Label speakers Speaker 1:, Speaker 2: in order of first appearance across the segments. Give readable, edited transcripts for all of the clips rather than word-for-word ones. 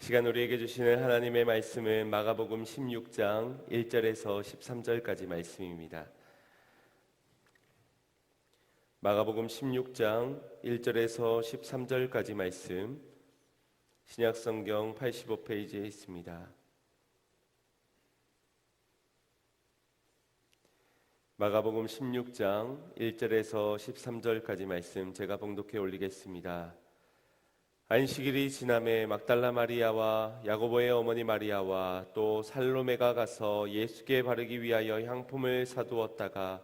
Speaker 1: 시간 우리에게 주시는 하나님의 말씀은 마가복음 16장 1절에서 13절까지 말씀입니다. 마가복음 16장 1절에서 13절까지 말씀, 신약성경 85페이지에 있습니다. 마가복음 16장 1절에서 13절까지 말씀 제가 봉독해 올리겠습니다. 안식일이 지남에 막달라 마리아와 야고보의 어머니 마리아와 또 살로메가 가서 예수께 바르기 위하여 향품을 사두었다가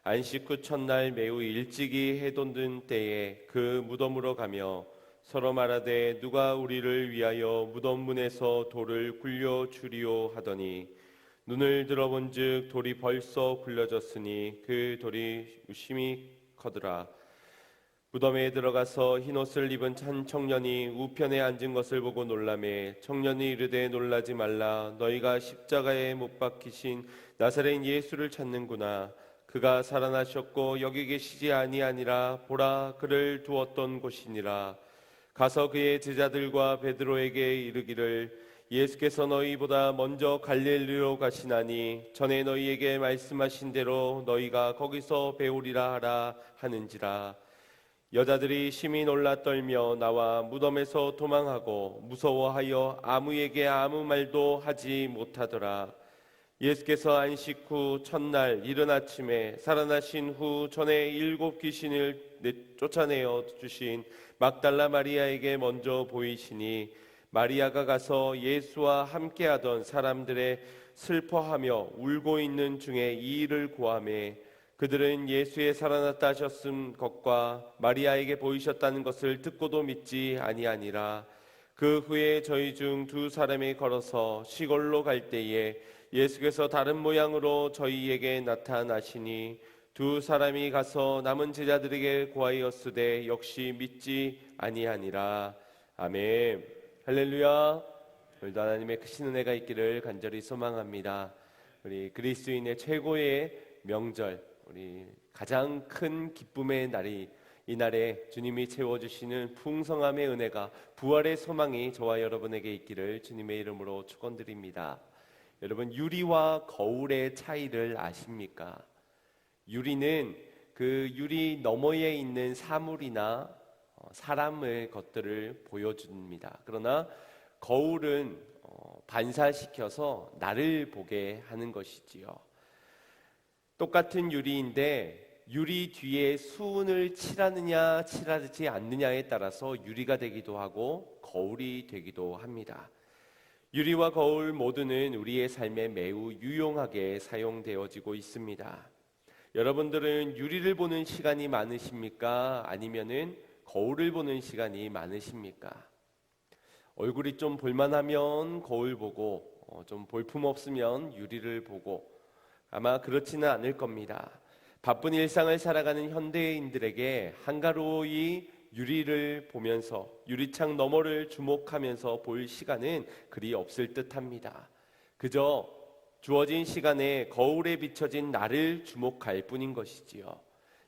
Speaker 1: 안식 후 첫날 매우 일찍이 해 돋는 때에 그 무덤으로 가며 서로 말하되 누가 우리를 위하여 무덤 문에서 돌을 굴려 주리오 하더니 눈을 들어본즉 돌이 벌써 굴려졌으니 그 돌이 유심히 커더라. 무덤에 들어가서 흰옷을 입은 한 청년이 우편에 앉은 것을 보고 놀라매 청년이 이르되 놀라지 말라. 너희가 십자가에 못 박히신 나사렛 예수를 찾는구나. 그가 살아나셨고 여기 계시지 아니하니라. 보라, 그를 두었던 곳이니라. 가서 그의 제자들과 베드로에게 이르기를 예수께서 너희보다 먼저 갈릴리로 가시나니 전에 너희에게 말씀하신 대로 너희가 거기서 배우리라 하라 하는지라. 여자들이 심히 놀라 떨며 나와 무덤에서 도망하고 무서워하여 아무에게 아무 말도 하지 못하더라. 예수께서 안식 후 첫날 이른 아침에 살아나신 후 전에 7 귀신을 쫓아내어 주신 막달라 마리아에게 먼저 보이시니 마리아가 가서 예수와 함께하던 사람들의 슬퍼하며 울고 있는 중에 이 일을 고하매 그들은 예수의 살아났다 하셨음 것과 마리아에게 보이셨다는 것을 듣고도 믿지 아니하니라. 그 후에 저희 중 2 사람이 걸어서 시골로 갈 때에 예수께서 다른 모양으로 저희에게 나타나시니 2 사람이 가서 남은 제자들에게 고하였으되 역시 믿지 아니하니라. 아멘. 할렐루야. 오늘도 하나님의 크신 은혜가 있기를 간절히 소망합니다. 우리 그리스도인의 최고의 명절, 우리 가장 큰 기쁨의 날이 이 날에 주님이 채워주시는 풍성함의 은혜가, 부활의 소망이 저와 여러분에게 있기를 주님의 이름으로 축원드립니다. 여러분, 유리와 거울의 차이를 아십니까? 유리는 그 유리 너머에 있는 사물이나 사람의 것들을 보여줍니다. 그러나 거울은 반사시켜서 나를 보게 하는 것이지요. 똑같은 유리인데 유리 뒤에 수은을 칠하느냐 칠하지 않느냐에 따라서 유리가 되기도 하고 거울이 되기도 합니다. 유리와 거울 모두는 우리의 삶에 매우 유용하게 사용되어지고 있습니다. 여러분들은 유리를 보는 시간이 많으십니까? 아니면은 거울을 보는 시간이 많으십니까? 얼굴이 좀 볼만하면 거울 보고 좀 볼품없으면 유리를 보고, 아마 그렇지는 않을 겁니다. 바쁜 일상을 살아가는 현대인들에게 한가로이 유리를 보면서 유리창 너머를 주목하면서 볼 시간은 그리 없을 듯합니다. 그저 주어진 시간에 거울에 비춰진 나를 주목할 뿐인 것이지요.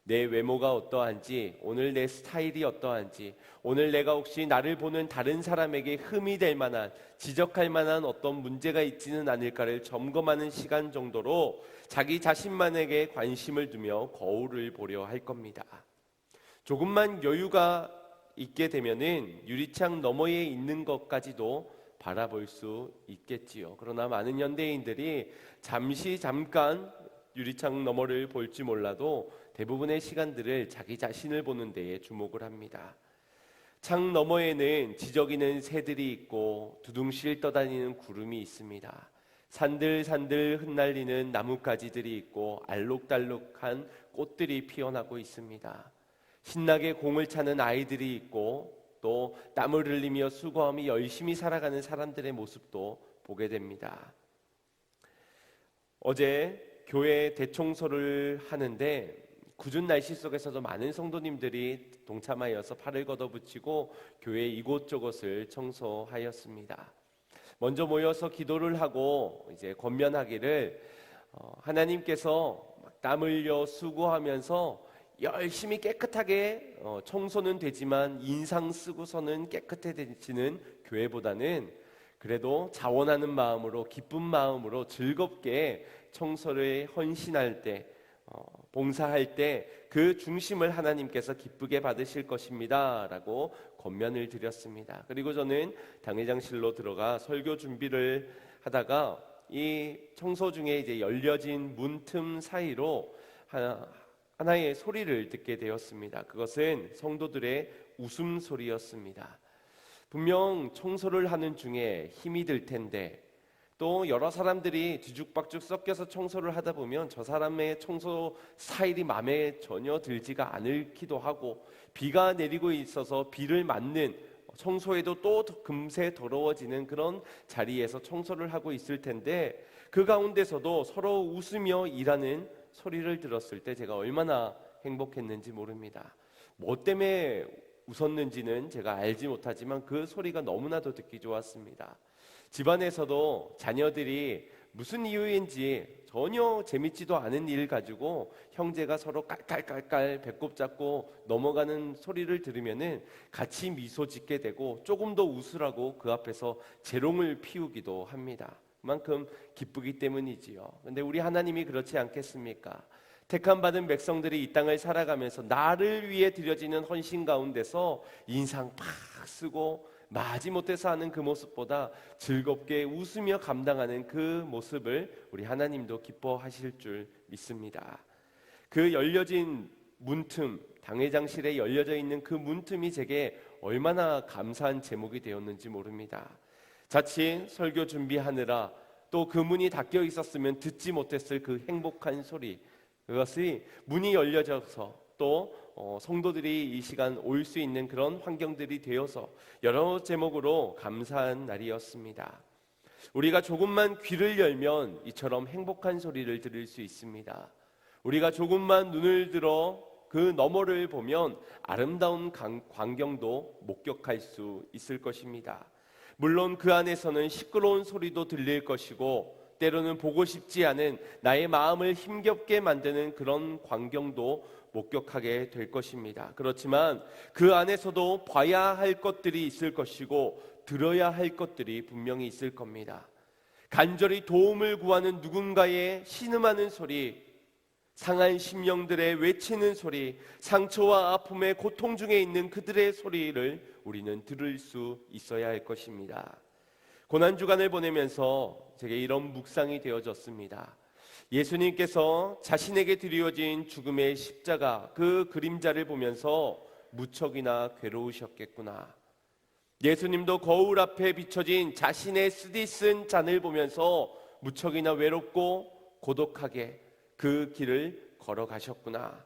Speaker 1: 내 외모가 어떠한지, 오늘 내 스타일이 어떠한지, 오늘 내가 혹시 나를 보는 다른 사람에게 흠이 될 만한, 지적할 만한 어떤 문제가 있지는 않을까를 점검하는 시간 정도로 자기 자신만에게 관심을 두며 거울을 보려 할 겁니다. 조금만 여유가 있게 되면은 유리창 너머에 있는 것까지도 바라볼 수 있겠지요. 그러나 많은 현대인들이 잠깐 유리창 너머를 볼지 몰라도 대부분의 시간들을 자기 자신을 보는 데에 주목을 합니다. 창 너머에는 지저귀는 새들이 있고 두둥실 떠다니는 구름이 있습니다. 산들산들 흩날리는 나뭇가지들이 있고 알록달록한 꽃들이 피어나고 있습니다. 신나게 공을 차는 아이들이 있고 또 땀을 흘리며 수고하며 열심히 살아가는 사람들의 모습도 보게 됩니다. 어제 교회 대청소를 하는데 궂은 날씨 속에서도 많은 성도님들이 동참하여서 팔을 걷어붙이고 교회 이곳저곳을 청소하였습니다. 먼저 모여서 기도를 하고 이제 권면하기를 하나님께서 땀 흘려 수고하면서 열심히 깨끗하게 청소는 되지만 인상 쓰고서는 깨끗해지는 교회보다는 그래도 자원하는 마음으로, 기쁜 마음으로 즐겁게 청소를 헌신할 때, 봉사할 때 그 중심을 하나님께서 기쁘게 받으실 것입니다 라고 권면을 드렸습니다. 그리고 저는 당회장실로 들어가 설교 준비를 하다가 이 청소 중에 이제 열려진 문틈 사이로 하나의 소리를 듣게 되었습니다. 그것은 성도들의 웃음소리였습니다. 분명 청소를 하는 중에 힘이 들 텐데, 또 여러 사람들이 뒤죽박죽 섞여서 청소를 하다 보면 저 사람의 청소 스타일이 마음에 전혀 들지가 않기도 하고, 비가 내리고 있어서 비를 맞는, 청소에도 또 금세 더러워지는 그런 자리에서 청소를 하고 있을 텐데, 그 가운데서도 서로 웃으며 일하는 소리를 들었을 때 제가 얼마나 행복했는지 모릅니다. 뭐 때문에 웃었는지는 제가 알지 못하지만 그 소리가 너무나도 듣기 좋았습니다. 집안에서도 자녀들이 무슨 이유인지 전혀 재밌지도 않은 일 가지고 형제가 서로 깔깔깔깔 배꼽 잡고 넘어가는 소리를 들으면은 같이 미소 짓게 되고 조금 더 웃으라고 그 앞에서 재롱을 피우기도 합니다. 그만큼 기쁘기 때문이지요. 근데 우리 하나님이 그렇지 않겠습니까? 택함 받은 백성들이 이 땅을 살아가면서 나를 위해 드려지는 헌신 가운데서 인상 팍 쓰고 마지못해서 하는 그 모습보다 즐겁게 웃으며 감당하는 그 모습을 우리 하나님도 기뻐하실 줄 믿습니다. 그 열려진 문틈, 당회장실에 열려져 있는 그 문틈이 제게 얼마나 감사한 제목이 되었는지 모릅니다. 자칫 설교 준비하느라 또 그 문이 닫혀 있었으면 듣지 못했을 그 행복한 소리, 그것이 문이 열려져서 또 성도들이 이 시간 올 수 있는 그런 환경들이 되어서 여러 제목으로 감사한 날이었습니다. 우리가 조금만 귀를 열면 이처럼 행복한 소리를 들을 수 있습니다. 우리가 조금만 눈을 들어 그 너머를 보면 아름다운 광경도 목격할 수 있을 것입니다. 물론 그 안에서는 시끄러운 소리도 들릴 것이고, 때로는 보고 싶지 않은 나의 마음을 힘겹게 만드는 그런 광경도 목격하게 될 것입니다. 그렇지만 그 안에서도 봐야 할 것들이 있을 것이고 들어야 할 것들이 분명히 있을 겁니다. 간절히 도움을 구하는 누군가의 신음하는 소리, 상한 심령들의 외치는 소리, 상처와 아픔의 고통 중에 있는 그들의 소리를 우리는 들을 수 있어야 할 것입니다. 고난주간을 보내면서 제게 이런 묵상이 되어졌습니다. 예수님께서 자신에게 드려진 죽음의 십자가, 그 그림자를 보면서 무척이나 괴로우셨겠구나. 예수님도 거울 앞에 비춰진 자신의 쓰디쓴 잔을 보면서 무척이나 외롭고 고독하게 그 길을 걸어가셨구나.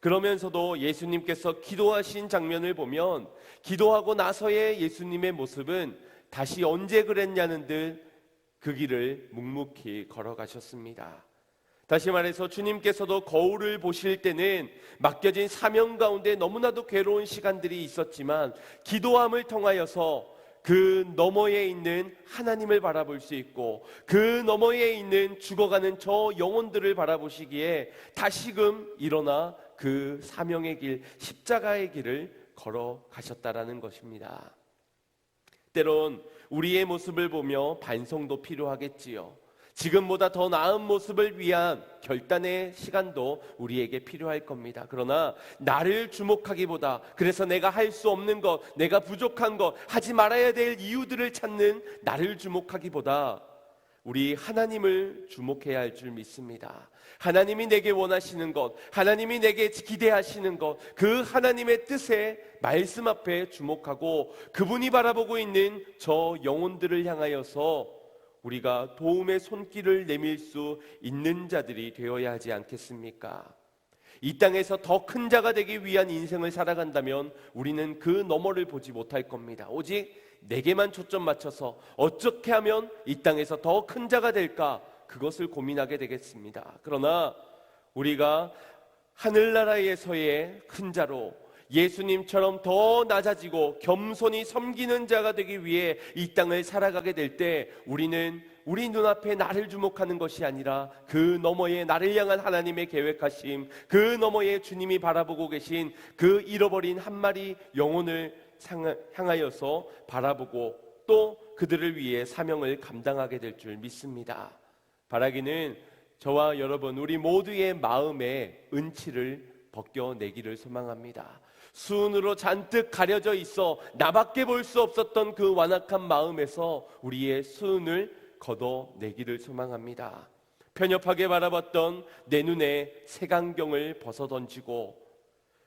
Speaker 1: 그러면서도 예수님께서 기도하신 장면을 보면 기도하고 나서의 예수님의 모습은 다시 언제 그랬냐는 듯 그 길을 묵묵히 걸어가셨습니다. 다시 말해서 주님께서도 거울을 보실 때는 맡겨진 사명 가운데 너무나도 괴로운 시간들이 있었지만 기도함을 통하여서 그 너머에 있는 하나님을 바라볼 수 있고 그 너머에 있는 죽어가는 저 영혼들을 바라보시기에 다시금 일어나 그 사명의 길, 십자가의 길을 걸어가셨다라는 것입니다. 때론 우리의 모습을 보며 반성도 필요하겠지요. 지금보다 더 나은 모습을 위한 결단의 시간도 우리에게 필요할 겁니다. 그러나 나를 주목하기보다, 그래서 내가 할 수 없는 것, 내가 부족한 것, 하지 말아야 될 이유들을 찾는 나를 주목하기보다 우리 하나님을 주목해야 할 줄 믿습니다. 하나님이 내게 원하시는 것, 하나님이 내게 기대하시는 것, 그 하나님의 뜻에 말씀 앞에 주목하고 그분이 바라보고 있는 저 영혼들을 향하여서 우리가 도움의 손길을 내밀 수 있는 자들이 되어야 하지 않겠습니까? 이 땅에서 더 큰 자가 되기 위한 인생을 살아간다면 우리는 그 너머를 보지 못할 겁니다. 오직 내게만 초점 맞춰서 어떻게 하면 이 땅에서 더 큰 자가 될까, 그것을 고민하게 되겠습니다. 그러나 우리가 하늘나라에서의 큰 자로 예수님처럼 더 낮아지고 겸손히 섬기는 자가 되기 위해 이 땅을 살아가게 될 때 우리는 우리 눈앞에 나를 주목하는 것이 아니라 그 너머에 나를 향한 하나님의 계획하심, 그 너머에 주님이 바라보고 계신 그 잃어버린 한 마리 영혼을 향하여서 바라보고 또 그들을 위해 사명을 감당하게 될 줄 믿습니다. 바라기는 저와 여러분 우리 모두의 마음에 은치를 벗겨내기를 소망합니다. 수은으로 잔뜩 가려져 있어 나밖에 볼 수 없었던 그 완악한 마음에서 우리의 수은을 걷어내기를 소망합니다. 편협하게 바라봤던 내 눈에 색안경을 벗어던지고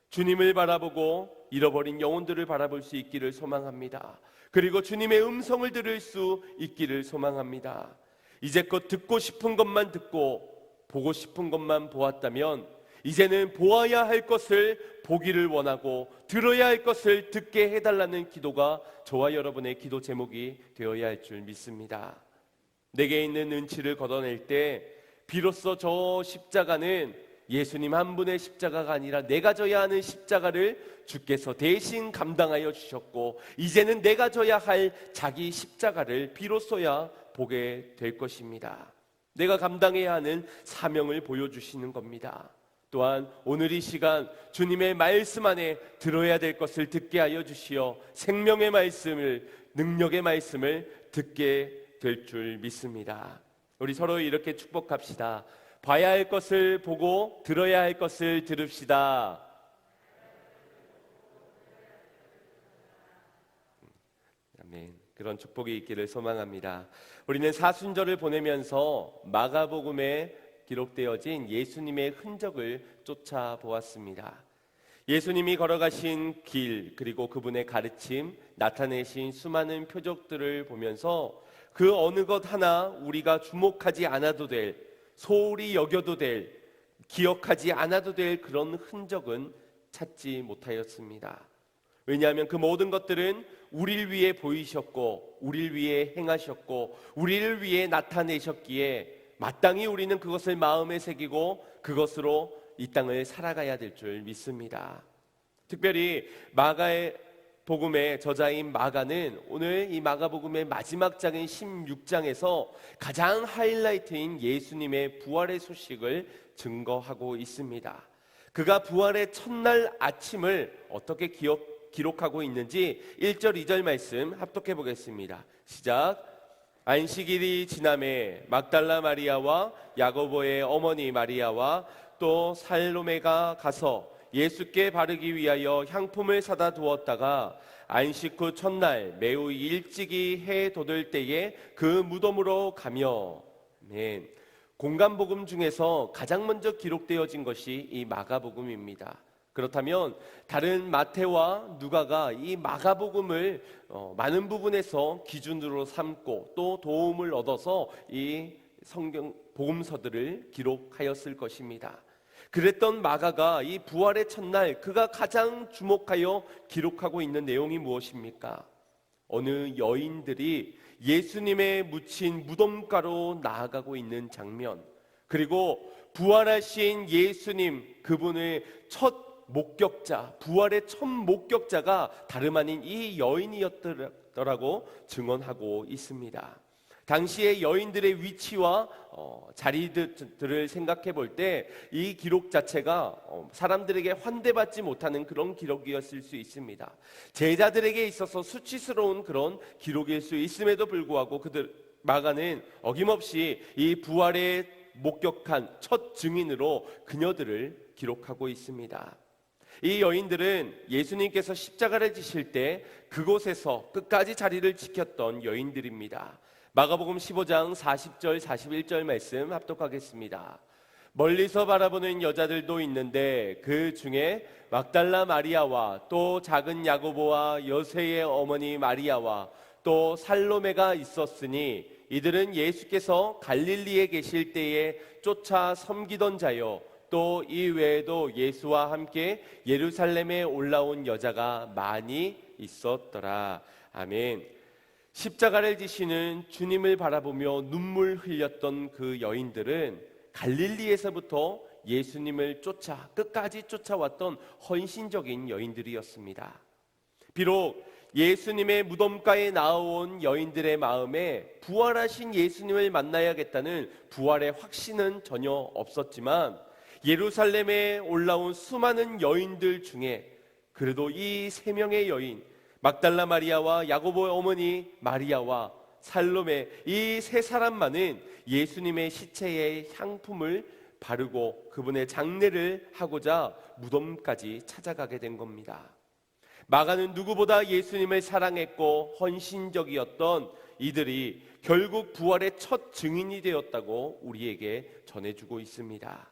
Speaker 1: 주님을 바라보고 잃어버린 영혼들을 바라볼 수 있기를 소망합니다. 그리고 주님의 음성을 들을 수 있기를 소망합니다. 이제껏 듣고 싶은 것만 듣고 보고 싶은 것만 보았다면 이제는 보아야 할 것을 보기를 원하고 들어야 할 것을 듣게 해달라는 기도가 저와 여러분의 기도 제목이 되어야 할 줄 믿습니다. 내게 있는 은치를 걷어낼 때 비로소 저 십자가는 예수님 한 분의 십자가가 아니라 내가 져야 하는 십자가를 주께서 대신 감당하여 주셨고 이제는 내가 져야 할 자기 십자가를 비로소야 보게 될 것입니다. 내가 감당해야 하는 사명을 보여주시는 겁니다. 또한 오늘 이 시간 주님의 말씀 안에 들어야 될 것을 듣게 하여 주시어 생명의 말씀을, 능력의 말씀을 듣게 될 줄 믿습니다. 우리 서로 이렇게 축복합시다. 봐야 할 것을 보고 들어야 할 것을 들읍시다. 아멘. 그런 축복이 있기를 소망합니다. 우리는 사순절을 보내면서 마가복음에 기록되어진 예수님의 흔적을 쫓아보았습니다. 예수님이 걸어가신 길, 그리고 그분의 가르침, 나타내신 수많은 표적들을 보면서 그 어느 것 하나 우리가 주목하지 않아도 될, 소홀히 여겨도 될, 기억하지 않아도 될 그런 흔적은 찾지 못하였습니다. 왜냐하면 그 모든 것들은 우리를 위해 보이셨고 우리를 위해 행하셨고 우리를 위해 나타내셨기에 마땅히 우리는 그것을 마음에 새기고 그것으로 이 땅을 살아가야 될 줄 믿습니다. 특별히 마가의 복음의 저자인 마가는 오늘 이 마가복음의 마지막 장인 16장에서 가장 하이라이트인 예수님의 부활의 소식을 증거하고 있습니다. 그가 부활의 첫날 아침을 어떻게 기록하고 있는지 1절 2절 말씀 합독해 보겠습니다. 시작. 안식일이 지남에 막달라 마리아와 야고보의 어머니 마리아와 또 살로메가 가서 예수께 바르기 위하여 향품을 사다 두었다가 안식 후 첫날 매우 일찍이 해 돋을 때에 그 무덤으로 가며. 아멘. 공간복음 중에서 가장 먼저 기록되어진 것이 이 마가복음입니다. 그렇다면 다른 마태와 누가가 이 마가복음을 많은 부분에서 기준으로 삼고 또 도움을 얻어서 이 성경 복음서들을 기록하였을 것입니다. 그랬던 마가가 이 부활의 첫날 그가 가장 주목하여 기록하고 있는 내용이 무엇입니까? 어느 여인들이 예수님의 묻힌 무덤가로 나아가고 있는 장면, 그리고 부활하신 예수님 그분의 첫 목격자, 부활의 첫 목격자가 다름 아닌 이 여인이었더라고 증언하고 있습니다. 당시의 여인들의 위치와 자리들을 생각해 볼 때 이 기록 자체가 사람들에게 환대받지 못하는 그런 기록이었을 수 있습니다. 제자들에게 있어서 수치스러운 그런 기록일 수 있음에도 불구하고 마가는 어김없이 이 부활에 목격한 첫 증인으로 그녀들을 기록하고 있습니다. 이 여인들은 예수님께서 십자가를 지실 때 그곳에서 끝까지 자리를 지켰던 여인들입니다. 마가복음 15장 40절 41절 말씀 합독하겠습니다. 멀리서 바라보는 여자들도 있는데 그 중에 막달라 마리아와 또 작은 야고보와 여세의 어머니 마리아와 또 살로메가 있었으니 이들은 예수께서 갈릴리에 계실 때에 쫓아 섬기던 자요 또 이 외에도 예수와 함께 예루살렘에 올라온 여자가 많이 있었더라. 아멘. 십자가를 지시는 주님을 바라보며 눈물 흘렸던 그 여인들은 갈릴리에서부터 예수님을 끝까지 쫓아왔던 헌신적인 여인들이었습니다. 비록 예수님의 무덤가에 나온 여인들의 마음에 부활하신 예수님을 만나야겠다는 부활의 확신은 전혀 없었지만 예루살렘에 올라온 수많은 여인들 중에 그래도 이 세 명의 여인 막달라 마리아와 야고보의 어머니 마리아와 살로메, 이 세 사람만은 예수님의 시체에 향품을 바르고 그분의 장례를 하고자 무덤까지 찾아가게 된 겁니다. 마가는 누구보다 예수님을 사랑했고 헌신적이었던 이들이 결국 부활의 첫 증인이 되었다고 우리에게 전해주고 있습니다.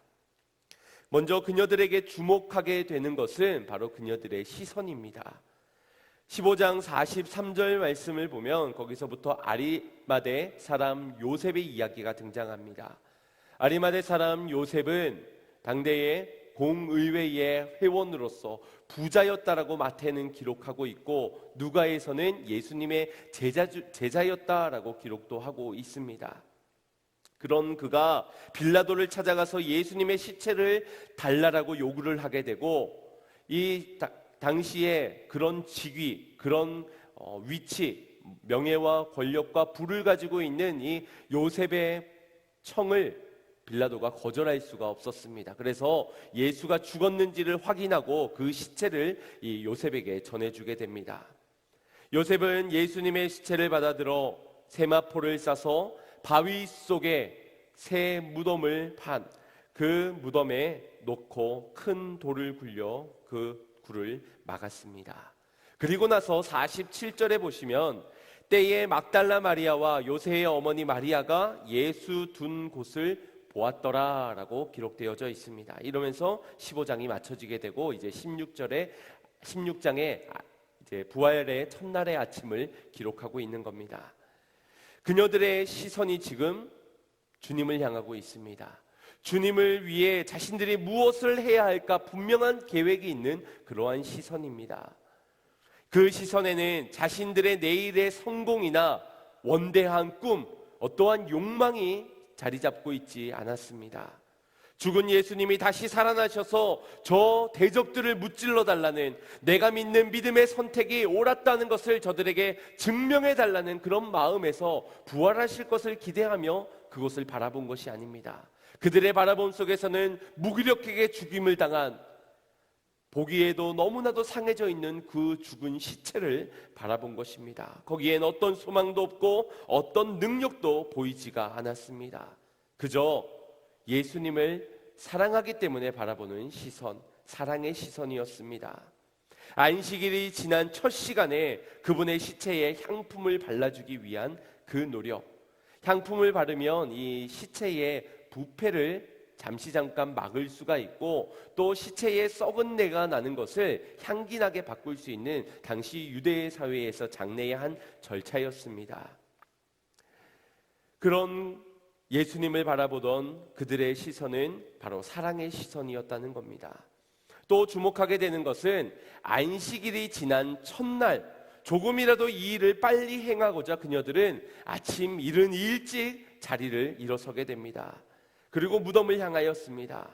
Speaker 1: 먼저 그녀들에게 주목하게 되는 것은 바로 그녀들의 시선입니다. 15장 43절 말씀을 보면 거기서부터 아리마대 사람 요셉의 이야기가 등장합니다. 아리마대 사람 요셉은 당대의 공의회의 회원으로서 부자였다라고 마태는 기록하고 있고 누가에서는 예수님의 제자였다라고 기록도 하고 있습니다. 그런 그가 빌라도를 찾아가서 예수님의 시체를 달라라고 요구를 하게 되고 이 당시에 그런 직위, 그런 위치, 명예와 권력과 부를 가지고 있는 이 요셉의 청을 빌라도가 거절할 수가 없었습니다. 그래서 예수가 죽었는지를 확인하고 그 시체를 이 요셉에게 전해주게 됩니다. 요셉은 예수님의 시체를 받아들어 세마포를 싸서 바위 속에 새 무덤을 판 그 무덤에 놓고 큰 돌을 굴려 그 굴을 막았습니다. 그리고 나서 47절에 보시면 때에 막달라 마리아와 요새의 어머니 마리아가 예수 둔 곳을 보았더라라고 기록되어져 있습니다. 이러면서 15장이 맞춰지게 되고 이제 16장에 이제 부활의 첫날의 아침을 기록하고 있는 겁니다. 그녀들의 시선이 지금 주님을 향하고 있습니다. 주님을 위해 자신들이 무엇을 해야 할까 분명한 계획이 있는 그러한 시선입니다. 그 시선에는 자신들의 내일의 성공이나 원대한 꿈, 어떠한 욕망이 자리 잡고 있지 않았습니다. 죽은 예수님이 다시 살아나셔서 저 대적들을 무찔러 달라는, 내가 믿는 믿음의 선택이 옳았다는 것을 저들에게 증명해 달라는 그런 마음에서 부활하실 것을 기대하며 그것을 바라본 것이 아닙니다. 그들의 바라봄 속에서는 무기력하게 죽임을 당한, 보기에도 너무나도 상해져 있는 그 죽은 시체를 바라본 것입니다. 거기엔 어떤 소망도 없고 어떤 능력도 보이지가 않았습니다. 그저 예수님을 사랑하기 때문에 바라보는 시선, 사랑의 시선이었습니다. 안식일이 지난 첫 시간에 그분의 시체에 향품을 발라주기 위한 그 노력, 향품을 바르면 이 시체의 부패를 잠깐 막을 수가 있고 또 시체에 썩은 내가 나는 것을 향기나게 바꿀 수 있는 당시 유대 사회에서 장래의 한 절차였습니다. 그런 예수님을 바라보던 그들의 시선은 바로 사랑의 시선이었다는 겁니다. 또 주목하게 되는 것은 안식일이 지난 첫날, 조금이라도 이 일을 빨리 행하고자 그녀들은 아침 이른 일찍 자리를 일어서게 됩니다. 그리고 무덤을 향하였습니다.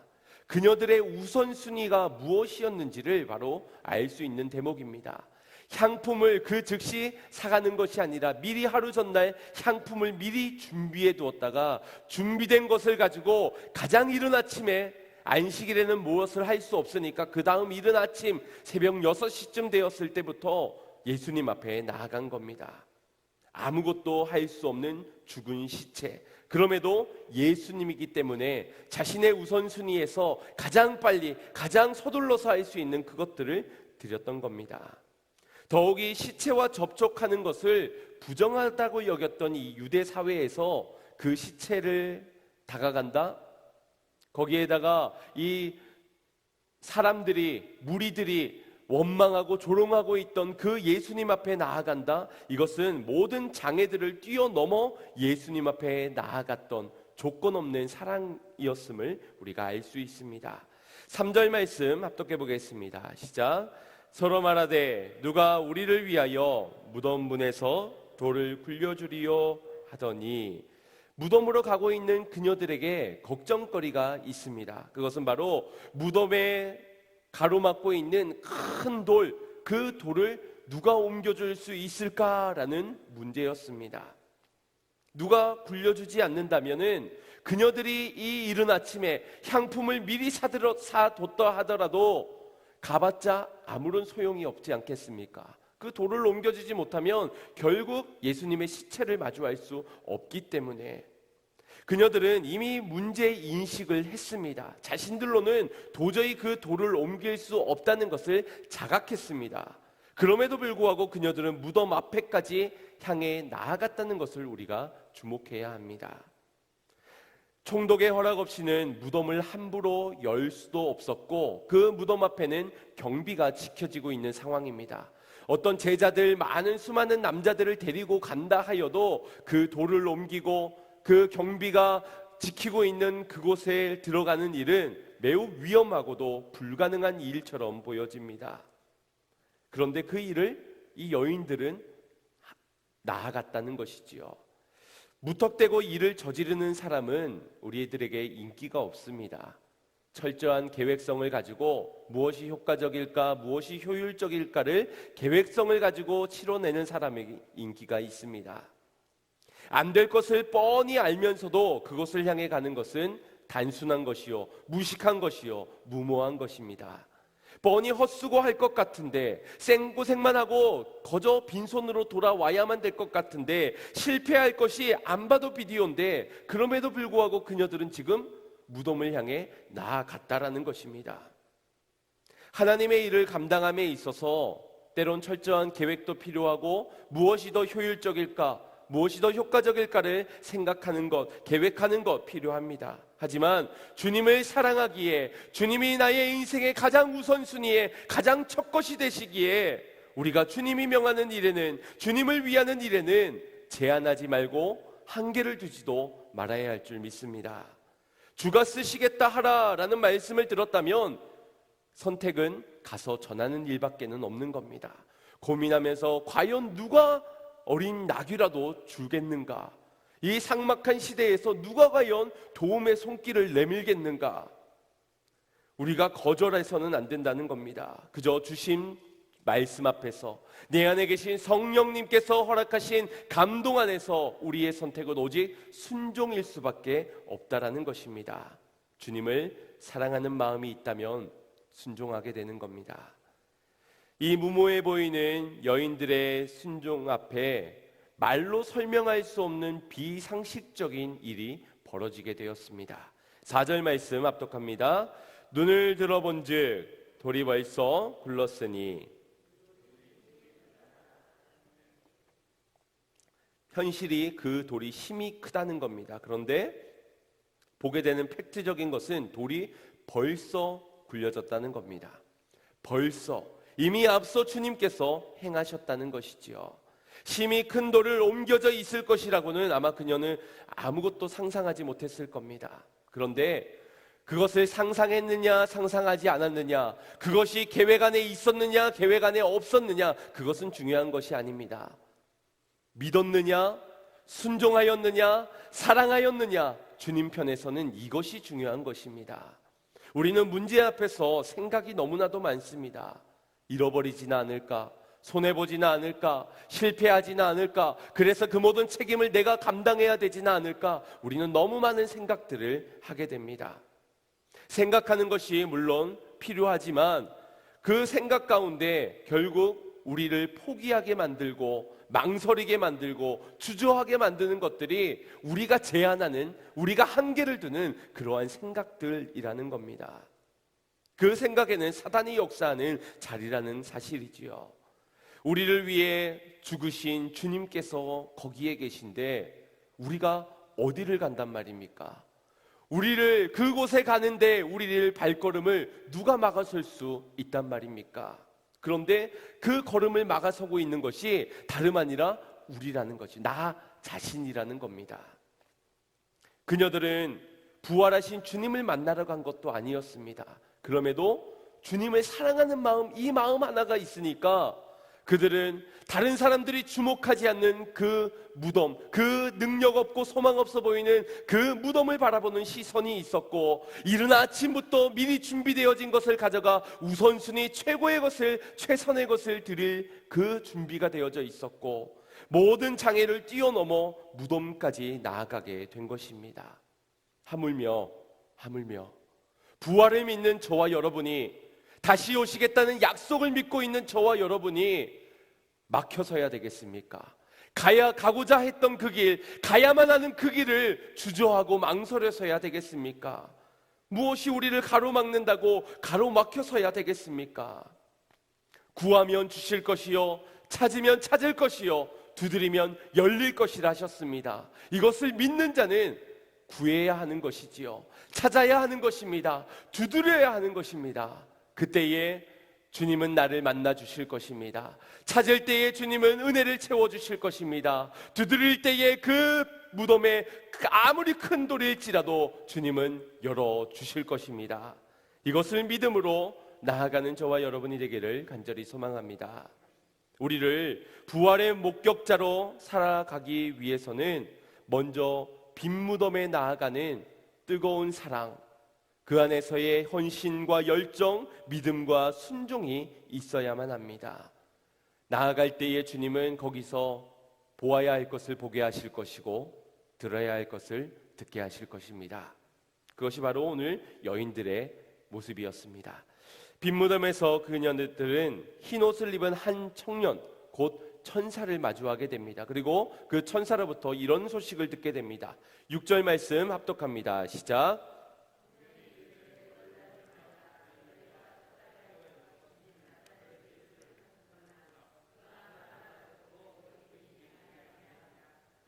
Speaker 1: 그녀들의 우선순위가 무엇이었는지를 바로 알 수 있는 대목입니다. 향품을 그 즉시 사가는 것이 아니라 미리 하루 전날 향품을 미리 준비해 두었다가 준비된 것을 가지고 가장 이른 아침에, 안식일에는 무엇을 할 수 없으니까 그 다음 이른 아침 새벽 6시쯤 되었을 때부터 예수님 앞에 나아간 겁니다. 아무것도 할 수 없는 죽은 시체, 그럼에도 예수님이기 때문에 자신의 우선순위에서 가장 빨리, 가장 서둘러서 할 수 있는 그것들을 드렸던 겁니다. 더욱이 시체와 접촉하는 것을 부정하다고 여겼던 이 유대 사회에서 그 시체를 다가간다? 거기에다가 이 사람들이, 무리들이 원망하고 조롱하고 있던 그 예수님 앞에 나아간다? 이것은 모든 장애들을 뛰어넘어 예수님 앞에 나아갔던 조건 없는 사랑이었음을 우리가 알 수 있습니다. 3절 말씀 합독해 보겠습니다. 시작. 서로 말하되 누가 우리를 위하여 무덤 문에서 돌을 굴려주리요 하더니, 무덤으로 가고 있는 그녀들에게 걱정거리가 있습니다. 그것은 바로 무덤에 가로막고 있는 큰 돌, 그 돌을 누가 옮겨줄 수 있을까라는 문제였습니다. 누가 굴려주지 않는다면은 그녀들이 이 이른 아침에 향품을 미리 사뒀다 하더라도 가봤자 아무런 소용이 없지 않겠습니까? 그 돌을 옮겨주지 못하면 결국 예수님의 시체를 마주할 수 없기 때문에 그녀들은 이미 문제인식을 했습니다. 자신들로는 도저히 그 돌을 옮길 수 없다는 것을 자각했습니다. 그럼에도 불구하고 그녀들은 무덤 앞에까지 향해 나아갔다는 것을 우리가 주목해야 합니다. 총독의 허락 없이는 무덤을 함부로 열 수도 없었고 그 무덤 앞에는 경비가 지켜지고 있는 상황입니다. 어떤 제자들 많은 수많은 남자들을 데리고 간다 하여도 그 돌을 옮기고 그 경비가 지키고 있는 그곳에 들어가는 일은 매우 위험하고도 불가능한 일처럼 보여집니다. 그런데 그 일을 이 여인들은 나아갔다는 것이지요. 무턱대고 일을 저지르는 사람은 우리들에게 인기가 없습니다. 철저한 계획성을 가지고 무엇이 효과적일까, 무엇이 효율적일까를 계획성을 가지고 치러내는 사람에게 인기가 있습니다. 안 될 것을 뻔히 알면서도 그것을 향해 가는 것은 단순한 것이요, 무식한 것이요, 무모한 것입니다. 뻔히 헛수고할 것 같은데, 생고생만 하고 거저 빈손으로 돌아와야만 될 것 같은데, 실패할 것이 안 봐도 비디오인데, 그럼에도 불구하고 그녀들은 지금 무덤을 향해 나아갔다라는 것입니다. 하나님의 일을 감당함에 있어서 때론 철저한 계획도 필요하고 무엇이 더 효율적일까, 무엇이 더 효과적일까를 생각하는 것, 계획하는 것 필요합니다. 하지만 주님을 사랑하기에, 주님이 나의 인생의 가장 우선순위에 가장 첫것이 되시기에 우리가 주님이 명하는 일에는, 주님을 위하는 일에는 제한하지 말고 한계를 두지도 말아야 할 줄 믿습니다. 주가 쓰시겠다 하라라는 말씀을 들었다면 선택은 가서 전하는 일밖에는 없는 겁니다. 고민하면서 과연 누가 어린 낙이라도 주겠는가? 이 삭막한 시대에서 누가 과연 도움의 손길을 내밀겠는가? 우리가 거절해서는 안 된다는 겁니다. 그저 주신 말씀 앞에서, 내 안에 계신 성령님께서 허락하신 감동 안에서 우리의 선택은 오직 순종일 수밖에 없다라는 것입니다. 주님을 사랑하는 마음이 있다면 순종하게 되는 겁니다. 이 무모해 보이는 여인들의 순종 앞에 말로 설명할 수 없는 비상식적인 일이 벌어지게 되었습니다. 4절 말씀 압독합니다. 눈을 들어본즉 돌이 벌써 굴렀으니. 현실이 그 돌이 힘이 크다는 겁니다. 그런데 보게 되는 팩트적인 것은 돌이 벌써 굴려졌다는 겁니다. 벌써, 이미 앞서 주님께서 행하셨다는 것이지요. 힘이 큰 돌을 옮겨져 있을 것이라고는 아마 그녀는 아무것도 상상하지 못했을 겁니다. 그런데 그것을 상상했느냐 상상하지 않았느냐, 그것이 계획 안에 있었느냐 계획 안에 없었느냐, 그것은 중요한 것이 아닙니다. 믿었느냐, 순종하였느냐, 사랑하였느냐, 주님 편에서는 이것이 중요한 것입니다. 우리는 문제 앞에서 생각이 너무나도 많습니다. 잃어버리지는 않을까, 손해보지는 않을까, 실패하지는 않을까, 그래서 그 모든 책임을 내가 감당해야 되지는 않을까, 우리는 너무 많은 생각들을 하게 됩니다. 생각하는 것이 물론 필요하지만 그 생각 가운데 결국 우리를 포기하게 만들고 망설이게 만들고 주저하게 만드는 것들이 우리가 제한하는, 우리가 한계를 두는 그러한 생각들이라는 겁니다. 그 생각에는 사단이 역사하는 자리라는 사실이지요. 우리를 위해 죽으신 주님께서 거기에 계신데 우리가 어디를 간단 말입니까? 우리를 그곳에 가는데 우리를 발걸음을 누가 막아설 수 있단 말입니까? 그런데 그 걸음을 막아서고 있는 것이 다름 아니라 우리라는 것이, 나 자신이라는 겁니다. 그녀들은 부활하신 주님을 만나러 간 것도 아니었습니다. 그럼에도 주님을 사랑하는 마음, 이 마음 하나가 있으니까 그들은 다른 사람들이 주목하지 않는 그 무덤, 그 능력 없고 소망 없어 보이는 그 무덤을 바라보는 시선이 있었고, 이른 아침부터 미리 준비되어진 것을 가져가 우선순위 최고의 것을, 최선의 것을 드릴 그 준비가 되어져 있었고, 모든 장애를 뛰어넘어 무덤까지 나아가게 된 것입니다. 하물며 부활을 믿는 저와 여러분이, 다시 오시겠다는 약속을 믿고 있는 저와 여러분이 막혀서야 되겠습니까? 가고자 했던 그 길, 가야만 하는 그 길을 주저하고 망설여서야 되겠습니까? 무엇이 우리를 가로막는다고 가로막혀서야 되겠습니까? 구하면 주실 것이요, 찾으면 찾을 것이요, 두드리면 열릴 것이라 하셨습니다. 이것을 믿는 자는 구해야 하는 것이지요, 찾아야 하는 것입니다. 두드려야 하는 것입니다. 그때에 주님은 나를 만나 주실 것입니다. 찾을 때에 주님은 은혜를 채워 주실 것입니다. 두드릴 때에 그 무덤에 아무리 큰 돌일지라도 주님은 열어 주실 것입니다. 이것을 믿음으로 나아가는 저와 여러분이 되기를 간절히 소망합니다. 우리를 부활의 목격자로 살아가기 위해서는 먼저 빈 무덤에 나아가는 뜨거운 사랑, 그 안에서의 헌신과 열정, 믿음과 순종이 있어야만 합니다. 나아갈 때에 주님은 거기서 보아야 할 것을 보게 하실 것이고 들어야 할 것을 듣게 하실 것입니다. 그것이 바로 오늘 여인들의 모습이었습니다. 빈 무덤에서 그녀들은 흰 옷을 입은 한 청년, 곧 천사를 마주하게 됩니다. 그리고 그 천사로부터 이런 소식을 듣게 됩니다. 6절 말씀 합독합니다. 시작.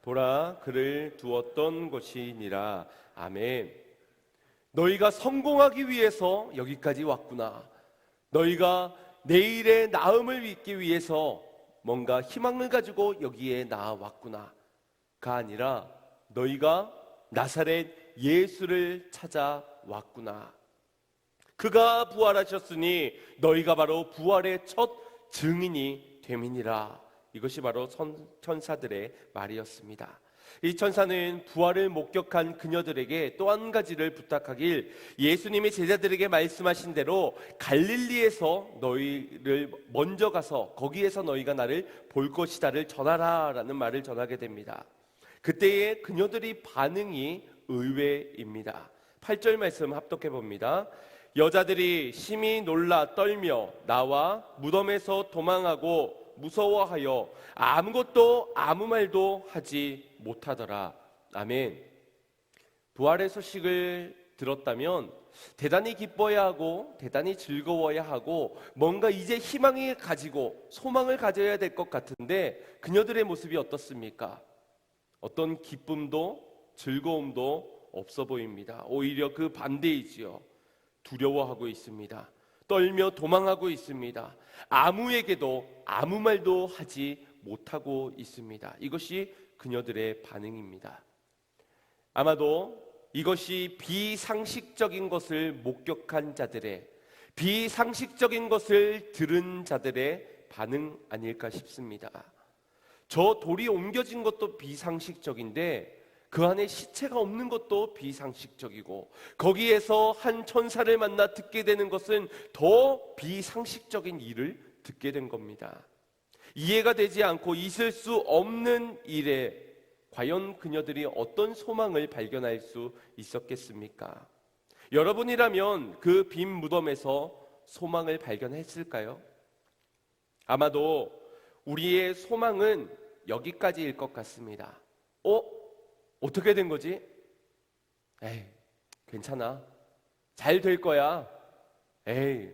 Speaker 1: 보라, 그를 두었던 곳이니라. 아멘. 너희가 성공하기 위해서 여기까지 왔구나. 너희가 내일의 나음을 믿기 위해서 뭔가 희망을 가지고 여기에 나와왔구나 가 아니라 너희가 나사렛 예수를 찾아왔구나. 그가 부활하셨으니 너희가 바로 부활의 첫 증인이 됨이니라. 이것이 바로 천사들의 말이었습니다. 이 천사는 부활을 목격한 그녀들에게 또 한 가지를 부탁하길, 예수님이 제자들에게 말씀하신 대로 갈릴리에서 너희를 먼저 가서 거기에서 너희가 나를 볼 것이다를 전하라 라는 말을 전하게 됩니다. 그때의 그녀들의 반응이 의외입니다. 8절 말씀 합독해 봅니다. 여자들이 심히 놀라 떨며 나와 무덤에서 도망하고 무서워하여 아무것도 아무 말도 하지 못하더라. 아멘. 부활의 소식을 들었다면 대단히 기뻐야 하고 대단히 즐거워야 하고 뭔가 이제 희망을 가지고 소망을 가져야 될 것 같은데 그녀들의 모습이 어떻습니까? 어떤 기쁨도 즐거움도 없어 보입니다. 오히려 그 반대이지요. 두려워하고 있습니다. 떨며 도망하고 있습니다. 아무에게도 아무 말도 하지 못하고 있습니다. 이것이 그녀들의 반응입니다. 아마도 이것이 비상식적인 것을 목격한 자들의, 비상식적인 것을 들은 자들의 반응 아닐까 싶습니다. 저 돌이 옮겨진 것도 비상식적인데 그 안에 시체가 없는 것도 비상식적이고 거기에서 한 천사를 만나 듣게 되는 것은 더 비상식적인 일을 듣게 된 겁니다. 이해가 되지 않고 있을 수 없는 일에 과연 그녀들이 어떤 소망을 발견할 수 있었겠습니까? 여러분이라면 그 빈 무덤에서 소망을 발견했을까요? 아마도 우리의 소망은 여기까지일 것 같습니다. 어떻게 된 거지? 에이, 괜찮아. 잘 될 거야. 에이,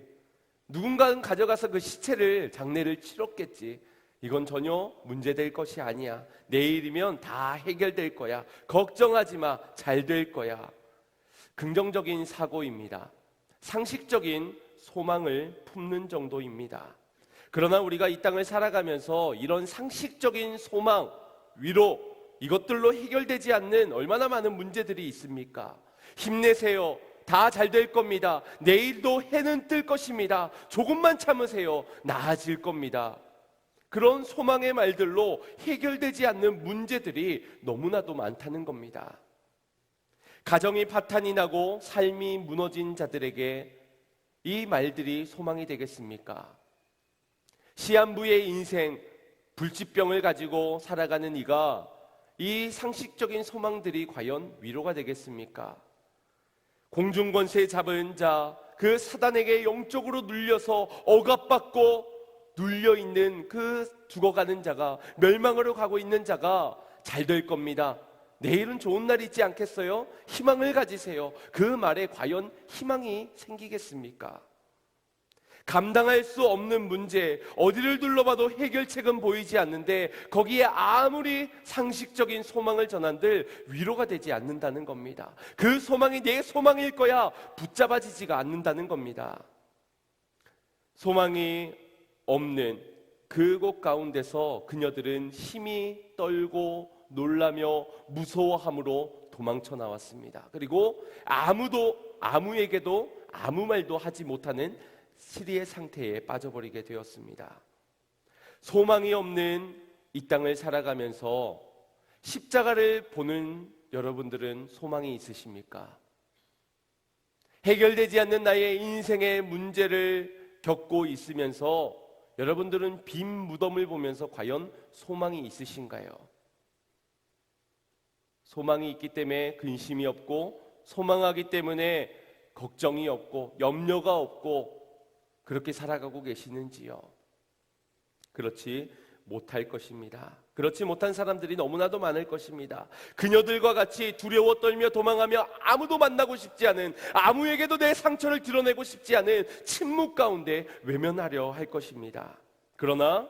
Speaker 1: 누군가는 가져가서 그 시체를 장례를 치렀겠지. 이건 전혀 문제될 것이 아니야. 내일이면 다 해결될 거야. 걱정하지 마. 잘 될 거야. 긍정적인 사고입니다. 상식적인 소망을 품는 정도입니다. 그러나 우리가 이 땅을 살아가면서 이런 상식적인 소망, 위로, 이것들로 해결되지 않는 얼마나 많은 문제들이 있습니까? 힘내세요. 다 잘 될 겁니다. 내일도 해는 뜰 것입니다. 조금만 참으세요. 나아질 겁니다. 그런 소망의 말들로 해결되지 않는 문제들이 너무나도 많다는 겁니다. 가정이 파탄이 나고 삶이 무너진 자들에게 이 말들이 소망이 되겠습니까? 시한부의 인생, 불치병을 가지고 살아가는 이가 이 상식적인 소망들이 과연 위로가 되겠습니까? 공중권세 잡은 자, 그 사단에게 영적으로 눌려서 억압받고 눌려있는 그 죽어가는 자가, 멸망으로 가고 있는 자가 잘 될 겁니다. 내일은 좋은 날이 있지 않겠어요? 희망을 가지세요. 그 말에 과연 희망이 생기겠습니까? 감당할 수 없는 문제, 어디를 둘러봐도 해결책은 보이지 않는데 거기에 아무리 상식적인 소망을 전한들 위로가 되지 않는다는 겁니다. 그 소망이 내 소망일 거야 붙잡아지지가 않는다는 겁니다. 소망이 없는 그곳 가운데서 그녀들은 힘이 떨고 놀라며 무서워함으로 도망쳐 나왔습니다. 그리고 아무에게도 아무 말도 하지 못하는 시리의 상태에 빠져버리게 되었습니다. 소망이 없는 이 땅을 살아가면서 십자가를 보는 여러분들은 소망이 있으십니까? 해결되지 않는 나의 인생의 문제를 겪고 있으면서 여러분들은 빈 무덤을 보면서 과연 소망이 있으신가요? 소망이 있기 때문에 근심이 없고, 소망하기 때문에 걱정이 없고 염려가 없고 그렇게 살아가고 계시는지요? 그렇지 못할 것입니다. 그렇지 못한 사람들이 너무나도 많을 것입니다. 그녀들과 같이 두려워 떨며 도망하며 아무도 만나고 싶지 않은, 아무에게도 내 상처를 드러내고 싶지 않은 침묵 가운데 외면하려 할 것입니다. 그러나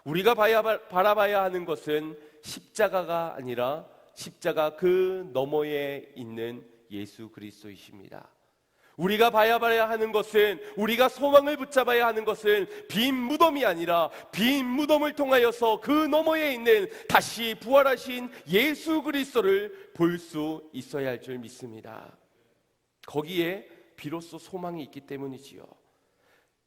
Speaker 1: 우리가 바라봐야 하는 것은 십자가가 아니라 십자가 그 너머에 있는 예수 그리스도이십니다. 우리가 봐야 하는 것은, 우리가 소망을 붙잡아야 하는 것은 빈 무덤이 아니라 빈 무덤을 통하여서 그 너머에 있는 다시 부활하신 예수 그리스도를 볼 수 있어야 할 줄 믿습니다. 거기에 비로소 소망이 있기 때문이지요.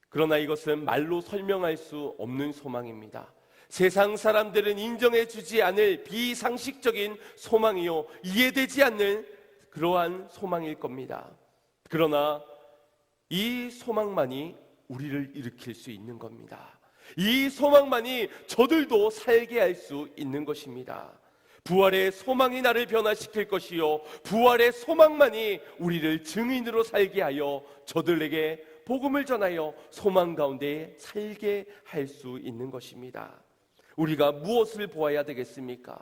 Speaker 1: 그러나 이것은 말로 설명할 수 없는 소망입니다. 세상 사람들은 인정해 주지 않을 비상식적인 소망이요, 이해되지 않는 그러한 소망일 겁니다. 그러나 이 소망만이 우리를 일으킬 수 있는 겁니다. 이 소망만이 저들도 살게 할 수 있는 것입니다. 부활의 소망이 나를 변화시킬 것이요, 부활의 소망만이 우리를 증인으로 살게 하여 저들에게 복음을 전하여 소망 가운데 살게 할 수 있는 것입니다. 우리가 무엇을 보아야 되겠습니까?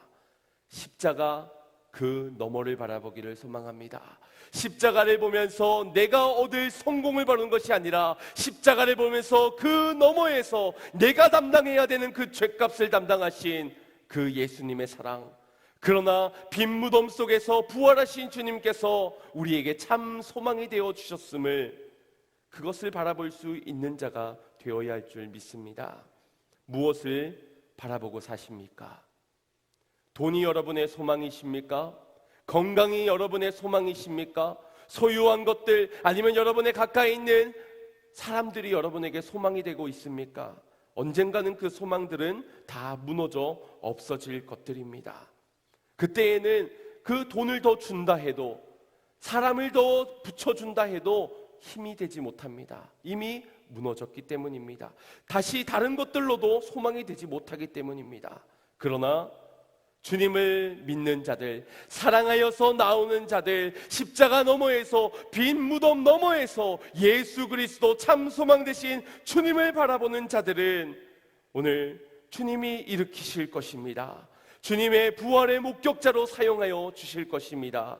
Speaker 1: 십자가 그 너머를 바라보기를 소망합니다. 십자가를 보면서 내가 얻을 성공을 보는 것이 아니라 십자가를 보면서 그 너머에서 내가 담당해야 되는 그 죗값을 담당하신 그 예수님의 사랑, 그러나 빈 무덤 속에서 부활하신 주님께서 우리에게 참 소망이 되어 주셨음을, 그것을 바라볼 수 있는 자가 되어야 할 줄 믿습니다. 무엇을 바라보고 사십니까? 돈이 여러분의 소망이십니까? 건강이 여러분의 소망이십니까? 소유한 것들, 아니면 여러분의 가까이 있는 사람들이 여러분에게 소망이 되고 있습니까? 언젠가는 그 소망들은 다 무너져 없어질 것들입니다. 그때에는 그 돈을 더 준다 해도, 사람을 더 붙여준다 해도 힘이 되지 못합니다. 이미 무너졌기 때문입니다. 다시 다른 것들로도 소망이 되지 못하기 때문입니다. 그러나 주님을 믿는 자들, 사랑하여서 나오는 자들, 십자가 너머에서, 빈 무덤 너머에서 예수 그리스도 참 소망 되신 주님을 바라보는 자들은 오늘 주님이 일으키실 것입니다. 주님의 부활의 목격자로 사용하여 주실 것입니다.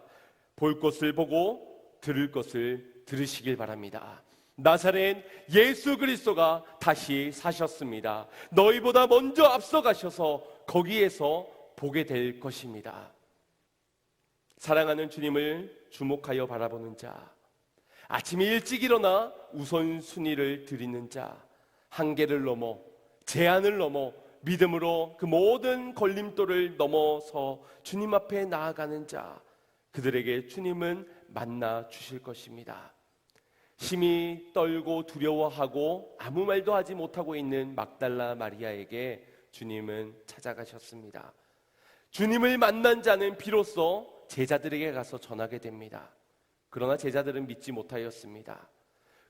Speaker 1: 볼 것을 보고 들을 것을 들으시길 바랍니다. 나사렛 예수 그리스도가 다시 사셨습니다. 너희보다 먼저 앞서가셔서 거기에서 보게 될 것입니다. 사랑하는 주님을 주목하여 바라보는 자, 아침에 일찍 일어나 우선순위를 드리는 자, 한계를 넘어, 제한을 넘어 믿음으로 그 모든 걸림돌을 넘어서 주님 앞에 나아가는 자, 그들에게 주님은 만나 주실 것입니다. 힘이 떨고 두려워하고 아무 말도 하지 못하고 있는 막달라 마리아에게 주님은 찾아가셨습니다. 주님을 만난 자는 비로소 제자들에게 가서 전하게 됩니다. 그러나 제자들은 믿지 못하였습니다.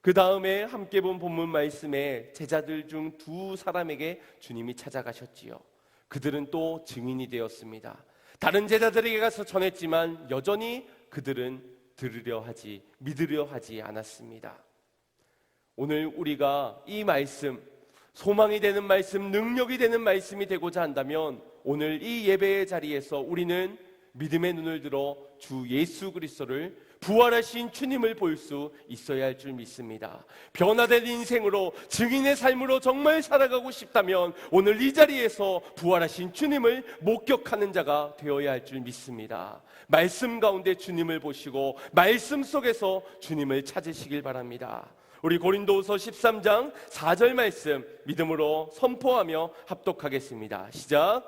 Speaker 1: 그 다음에 함께 본 본문 말씀에 제자들 중 두 사람에게 주님이 찾아가셨지요. 그들은 또 증인이 되었습니다. 다른 제자들에게 가서 전했지만 여전히 그들은 믿으려 하지 않았습니다. 오늘 우리가 이 말씀, 소망이 되는 말씀, 능력이 되는 말씀이 되고자 한다면 오늘 이 예배의 자리에서 우리는 믿음의 눈을 들어 주 예수 그리스도를, 부활하신 주님을 볼 수 있어야 할 줄 믿습니다. 변화된 인생으로, 증인의 삶으로 정말 살아가고 싶다면 오늘 이 자리에서 부활하신 주님을 목격하는 자가 되어야 할 줄 믿습니다. 말씀 가운데 주님을 보시고 말씀 속에서 주님을 찾으시길 바랍니다. 우리 고린도후서 13장 4절 말씀 믿음으로 선포하며 합독하겠습니다. 시작.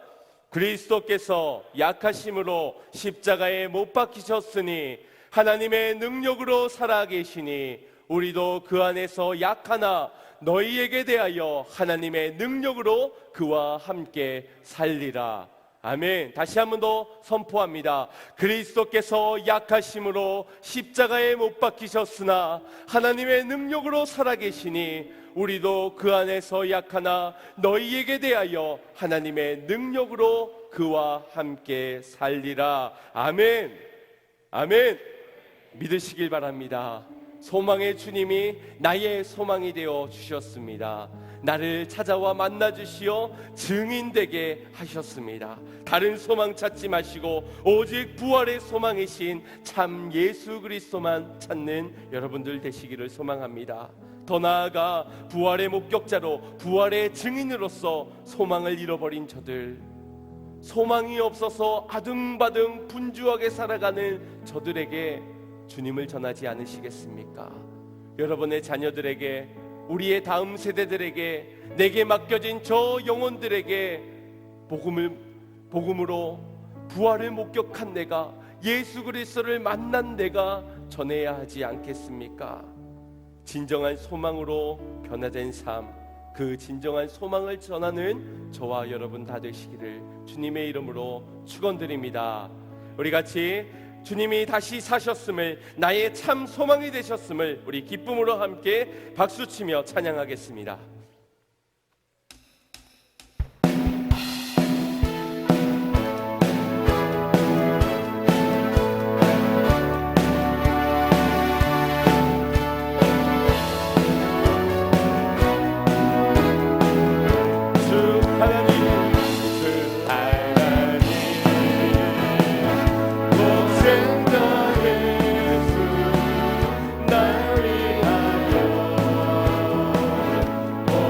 Speaker 1: 그리스도께서 약하심으로 십자가에 못 박히셨으니 하나님의 능력으로 살아계시니 우리도 그 안에서 약하나 너희에게 대하여 하나님의 능력으로 그와 함께 살리라. 아멘. 다시 한 번 더 선포합니다. 그리스도께서 약하심으로 십자가에 못 박히셨으나 하나님의 능력으로 살아계시니 우리도 그 안에서 약하나 너희에게 대하여 하나님의 능력으로 그와 함께 살리라. 아멘. 아멘. 믿으시길 바랍니다. 소망의 주님이 나의 소망이 되어 주셨습니다. 나를 찾아와 만나 주시어 증인되게 하셨습니다. 다른 소망 찾지 마시고 오직 부활의 소망이신 참 예수 그리스도만 찾는 여러분들 되시기를 소망합니다. 더 나아가 부활의 목격자로, 부활의 증인으로서 소망을 잃어버린 저들, 소망이 없어서 아등바등 분주하게 살아가는 저들에게 주님을 전하지 않으시겠습니까? 여러분의 자녀들에게, 우리의 다음 세대들에게, 내게 맡겨진 저 영혼들에게 복음으로 부활을 목격한 내가, 예수 그리스도를 만난 내가 전해야 하지 않겠습니까? 진정한 소망으로 변화된 삶, 그 진정한 소망을 전하는 저와 여러분 다 되시기를 주님의 이름으로 축원드립니다. 우리 같이 주님이 다시 사셨음을, 나의 참 소망이 되셨음을 우리 기쁨으로 함께 박수치며 찬양하겠습니다.
Speaker 2: 오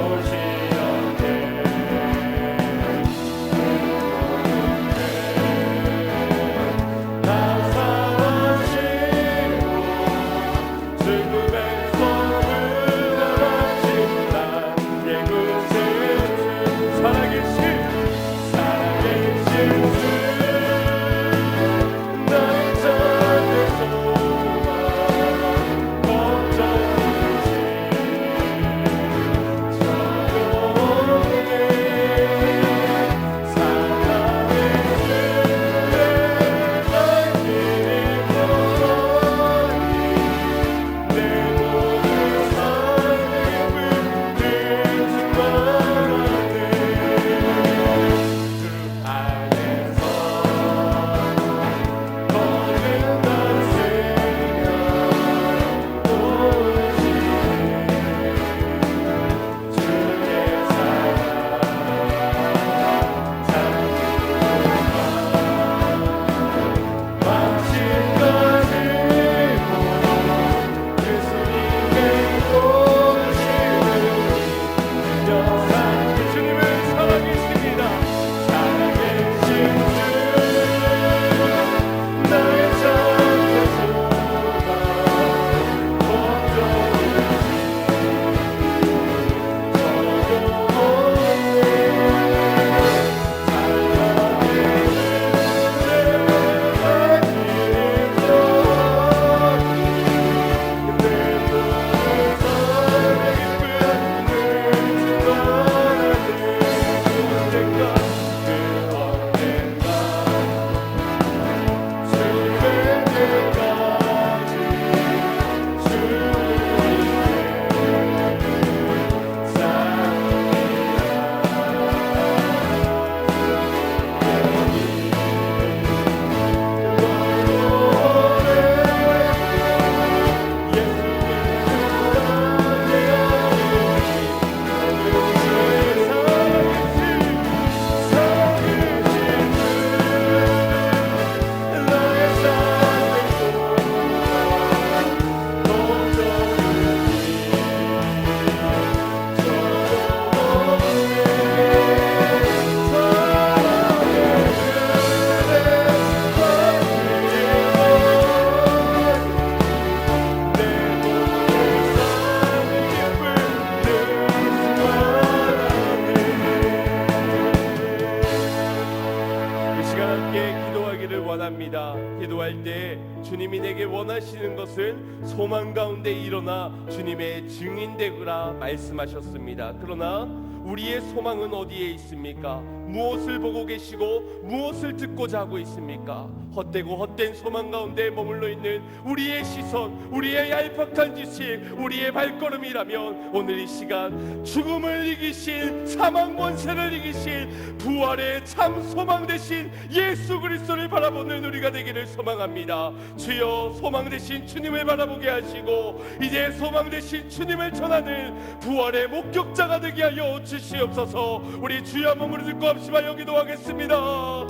Speaker 1: 원합니다. 기도할 때 주님이 내게 원하시는 것은 소망 가운데 일어나 주님의 증인되구라 말씀하셨습니다. 그러나 우리의 소망은 어디에 있습니까? 무엇을 보고 계시고 무엇을 듣고자 하고 있습니까? 헛되고 헛된 소망 가운데 머물러 있는 우리의 시선, 우리의 얄팍한 지식, 우리의 발걸음이라면 오늘 이 시간 죽음을 이기신, 사망 권세를 이기신 부활의 참 소망 되신 예수 그리스도를 바라보는 우리가 되기를 소망합니다. 주여, 소망 되신 주님을 바라보게 하시고 이제 소망 되신 주님을 전하는 부활의 목격자가 되게 하여 주시옵소서. 우리 주여 한번 무릎 꿇고 합심하여 기도하겠습니다.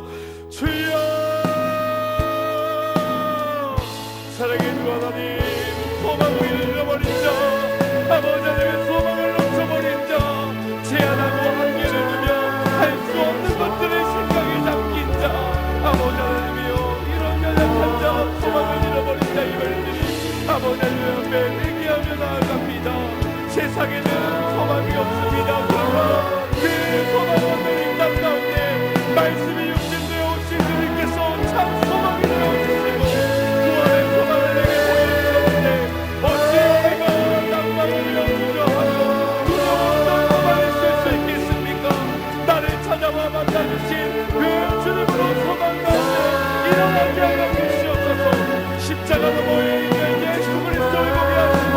Speaker 1: 주여, 사랑의 주 하나님, 소망을 잃어버린 자, 아버지 하나님의 소망을 놓쳐버린 자, 제한하고 한계를 두며 할 수 없는 것들을 생각에 담긴 자, 아버지 하나님이여, 이런 연약한 자, 소망을 잃어버린 자의 말들이 아버지 하나님 앞에 회개하며 나아갑니다. 세상에는 소망이 없습니다. 그러나 그 소망 없는 인간 가운데 말씀이 육신되어 오신 주님께서 참 소망이 되어주시고 부활의 소망을 내게 보여주셨는데 어찌 우리가 낭만을 이어주려 하여 두려워서 소망을 쓸 수 있겠습니까? 나를 찾아와 만나주신 그 주님으로 소망 가운데 일어나게 하여 주시옵소서. 십자가 너머에 있는 예수 그리스도를 보게 하시고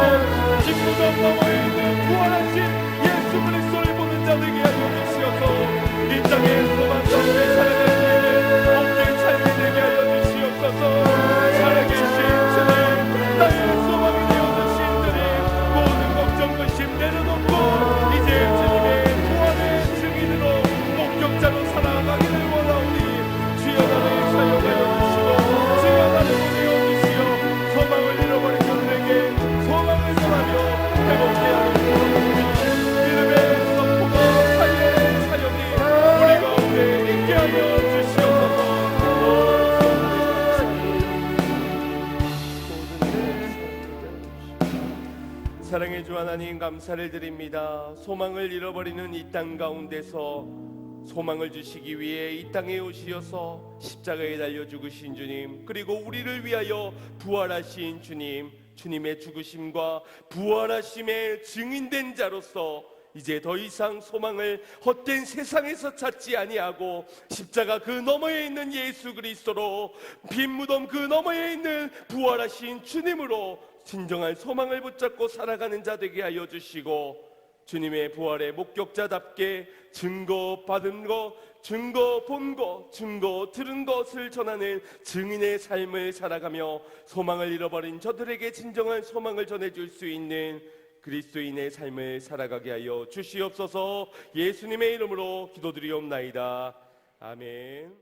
Speaker 1: 진무덤 너머에 있는 부활하신 예수 그리스도를 보는 자 되게 하여 주시옵소서. 이 땅의 소망 가운데 살아갈 수 있는 복된 삶이 되게 하여 주시옵소서. 살아계신 주님, 나의 소망이 되어주신 주님, 모든 걱정 근심 내려놓고 이제 주님의 부활의 증인으로 목격자로 살아가기를 원하오니 주여 나를 사용하여 주시고 주여 나를 보내어 주시어 소망을 잃어버린 자들에게 소망을 전하며 회복케 하여 주옵소서. 믿음의 선포가 살리는 사역이 우리 가운데 있게 하여 주시옵소서. 사랑의 주 하나님, 감사를 드립니다. 소망을 잃어버리는 이 땅 가운데서 소망을 주시기 위해 이 땅에 오시어서 십자가에 달려 죽으신 주님, 그리고 우리를 위하여 부활하신 주님, 주님의 죽으심과 부활하심의 증인된 자로서 이제 더 이상 소망을 헛된 세상에서 찾지 아니하고 십자가 그 너머에 있는 예수 그리스도로, 빈 무덤 그 너머에 있는 부활하신 주님으로 진정한 소망을 붙잡고 살아가는 자 되게 하여 주시고 주님의 부활의 목격자답게 증거 받은 것, 증거 본 것, 증거 들은 것을 전하는 증인의 삶을 살아가며 소망을 잃어버린 저들에게 진정한 소망을 전해줄 수 있는 그리스도인의 삶을 살아가게 하여 주시옵소서. 예수님의 이름으로 기도드리옵나이다. 아멘.